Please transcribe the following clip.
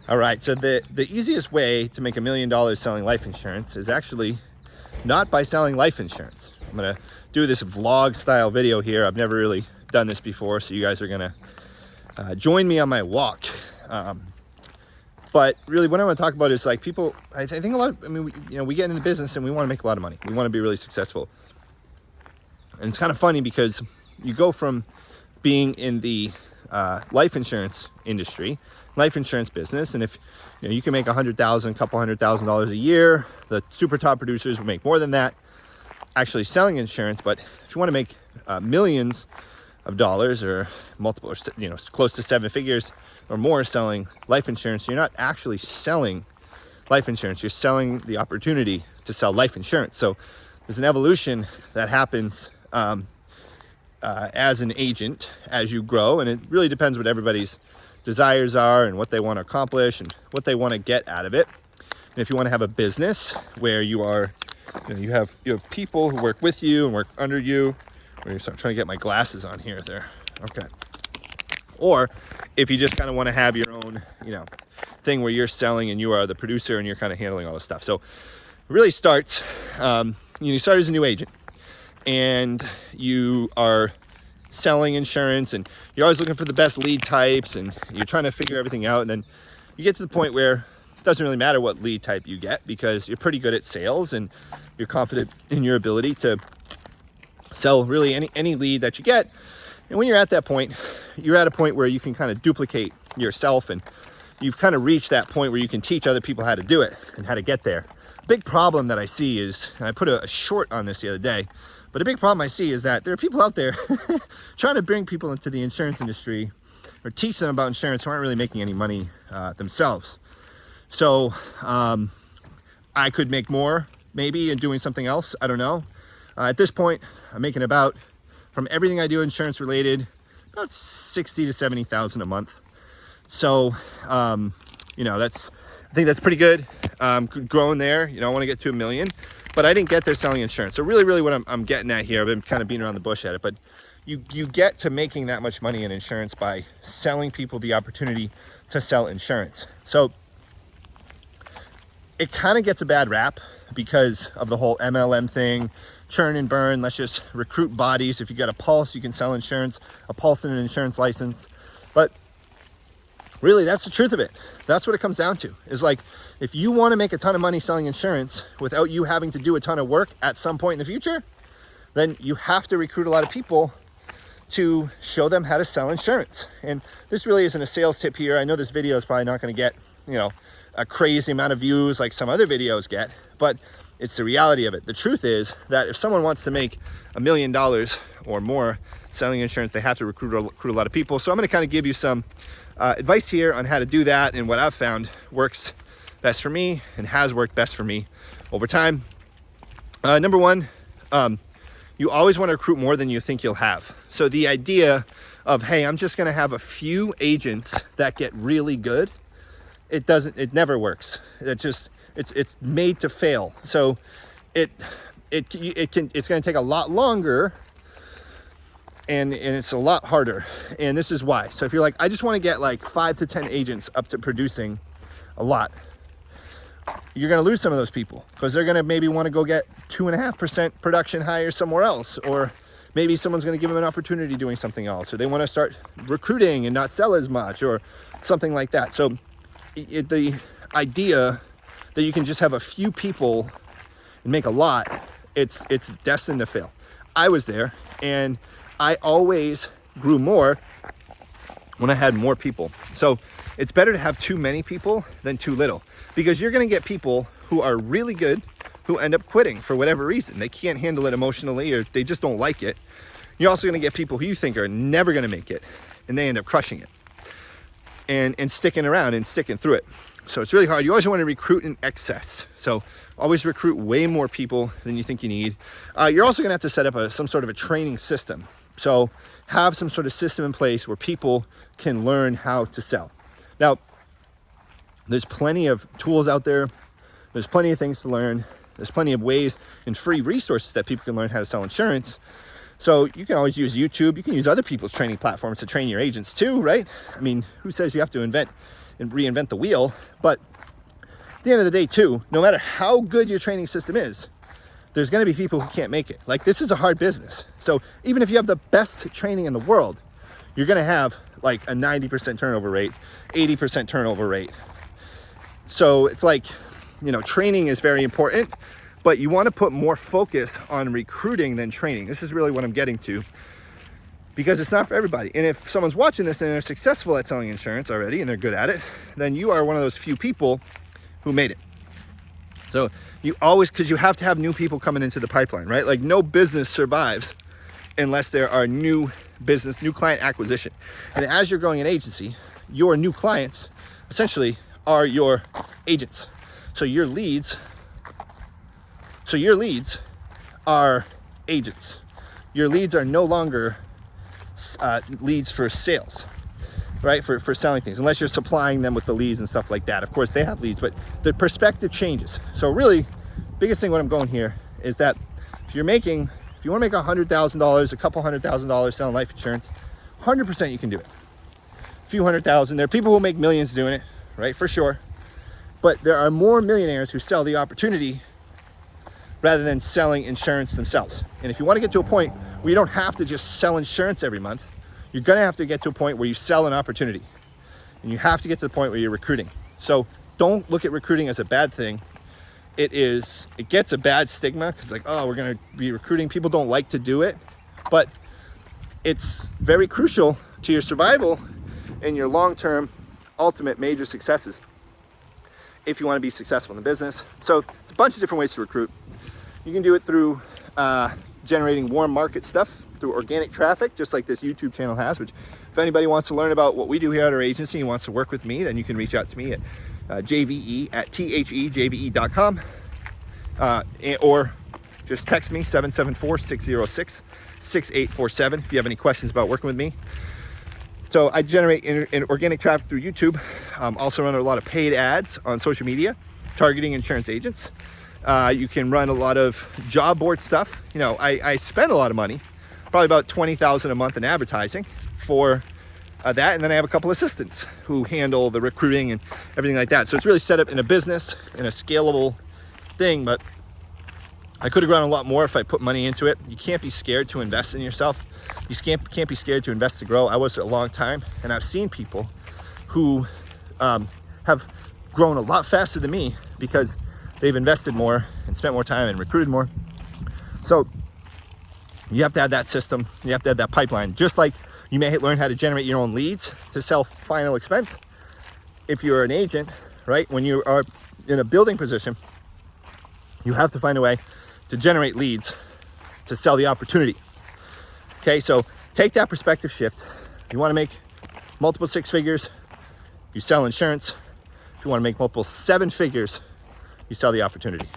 All right, so the easiest way to make $1 million selling life insurance is actually not by selling life insurance. I'm gonna do this vlog style video here. I've never really done this before, so you guys are gonna join me on my walk. But really what I want to talk about is like people, I think a lot of, we get into the business and we want to make a lot of money. We want to be really successful. And it's kind of funny because you go from being in the life insurance industry, life insurance business, and if you can make $100,000, couple $100,000 a year, the super top producers will make more than that actually selling insurance. But if you want to make millions of dollars or multiple, or close to 7 figures or more selling life insurance, you're not actually selling life insurance, you're selling the opportunity to sell life insurance. So there's an evolution that happens as an agent as you grow, and it really depends what everybody's desires are and what they want to accomplish and what they want to get out of it. And if you want to have a business where you are, you have people who work with you and work under you. I'm trying to get my glasses on here. There, okay. Or if you just kind of want to have your own, thing where you're selling and you are the producer and you're kind of handling all this stuff. So it really starts, you start as a new agent and you are selling insurance and you're always looking for the best lead types and you're trying to figure everything out. And then you get to the point where it doesn't really matter what lead type you get because you're pretty good at sales and you're confident in your ability to sell really any lead that you get. And when you're at that point, you're at a point where you can kind of duplicate yourself and you've kind of reached that point where you can teach other people how to do it and how to get there. A big problem that I see is, and I put a short on this the other day, but a big problem I see is that there are people out there trying to bring people into the insurance industry or teach them about insurance who aren't really making any money themselves. So I could make more maybe in doing something else. I don't know. At this point, I'm making about, from everything I do insurance related, about 60 to 70,000 a month. So, I think that's pretty good. Growing there, I want to get to $1 million, but I didn't get there selling insurance. So really what I'm getting at here, I've been kind of beating around the bush at it, but you get to making that much money in insurance by selling people the opportunity to sell insurance. So it kind of gets a bad rap because of the whole MLM thing, churn and burn. Let's just recruit bodies. If you got a pulse, you can sell insurance, a pulse and an insurance license. But really, that's the truth of it. That's what it comes down to, is like, if you want to make a ton of money selling insurance without you having to do a ton of work at some point in the future, then you have to recruit a lot of people to show them how to sell insurance. And this really isn't a sales tip here. I know this video is probably not going to get, a crazy amount of views like some other videos get, but it's the reality of it. The truth is that if someone wants to make $1 million or more selling insurance, they have to recruit a lot of people. So I'm going to kind of give you some advice here on how to do that and what I've found works best for me and has worked best for me over time. Number one, you always want to recruit more than you think you'll have. So the idea of, hey, I'm just going to have a few agents that get really good, it never works. It's made to fail. So it's going to take a lot longer and it's a lot harder. And this is why. So if you're like, I just want to get like 5 to 10 agents up to producing a lot, you're going to lose some of those people because they're going to maybe want to go get 2.5% production higher somewhere else, or maybe someone's going to give them an opportunity doing something else, or they want to start recruiting and not sell as much or something like that. So the idea that you can just have a few people and make a lot, it's destined to fail. I was there and I always grew more when I had more people. So it's better to have too many people than too little, because you're going to get people who are really good who end up quitting for whatever reason. They can't handle it emotionally or they just don't like it. You're also going to get people who you think are never going to make it and they end up crushing it and sticking around and sticking through it. So it's really hard. You always want to recruit in excess. So always recruit way more people than you think you need. You're also going to have to set up some sort of a training system. So have some sort of system in place where people can learn how to sell. Now, there's plenty of tools out there. There's plenty of things to learn. There's plenty of ways and free resources that people can learn how to sell insurance. So you can always use YouTube. You can use other people's training platforms to train your agents too, right? I mean, who says you have to invent and reinvent the wheel. But at the end of the day too, no matter how good your training system is, there's going to be people who can't make it. Like, this is a hard business. So even if you have the best training in the world, you're going to have like a 90% turnover rate, 80% turnover rate. So it's like, you know, training is very important, but you want to put more focus on recruiting than training. This is really what I'm getting to, because it's not for everybody. And if someone's watching this and they're successful at selling insurance already and they're good at it, then you are one of those few people who made it. So you always, because you have to have new people coming into the pipeline, right? Like, no business survives unless there are new client acquisition. And as you're growing an agency, your new clients essentially are your agents. So your leads are agents. Your leads are no longer leads for sales, right? For selling things, unless you're supplying them with the leads and stuff like that. Of course, they have leads, but the perspective changes. So really, biggest thing what I'm going here is that if you want to make $100,000, a couple $100,000 selling life insurance, 100% you can do it. A few $100,000. There are people who make millions doing it, right? For sure. But there are more millionaires who sell the opportunity rather than selling insurance themselves. And if you want to get to a point where you don't have to just sell insurance every month, you're going to have to get to a point where you sell an opportunity. And you have to get to the point where you're recruiting. So don't look at recruiting as a bad thing. It gets a bad stigma because, like, oh, we're going to be recruiting. People don't like to do it, but it's very crucial to your survival and your long-term ultimate major successes if you want to be successful in the business. So it's a bunch of different ways to recruit. You can do it through generating warm market stuff, through organic traffic, just like this YouTube channel has, which if anybody wants to learn about what we do here at our agency and wants to work with me, then you can reach out to me at jve@thejve.com, or just text me 774-606-6847 if you have any questions about working with me. So I generate in organic traffic through YouTube. Also run a lot of paid ads on social media targeting insurance agents. You can run a lot of job board stuff. You know, I spend a lot of money, probably about $20,000 a month in advertising for that, and then I have a couple assistants who handle the recruiting and everything like that. So it's really set up in a business, in a scalable thing, but I could have grown a lot more if I put money into it. You can't be scared to invest in yourself. You can't be scared to invest to grow. I was for a long time, and I've seen people who have grown a lot faster than me because they've invested more and spent more time and recruited more. So you have to have that system. You have to have that pipeline. Just like you may learn how to generate your own leads to sell final expense. If you're an agent, right, when you are in a building position, you have to find a way to generate leads to sell the opportunity. Okay, so take that perspective shift. If you want to make multiple 6 figures, you sell insurance. If you want to make multiple 7 figures, you sell the opportunity.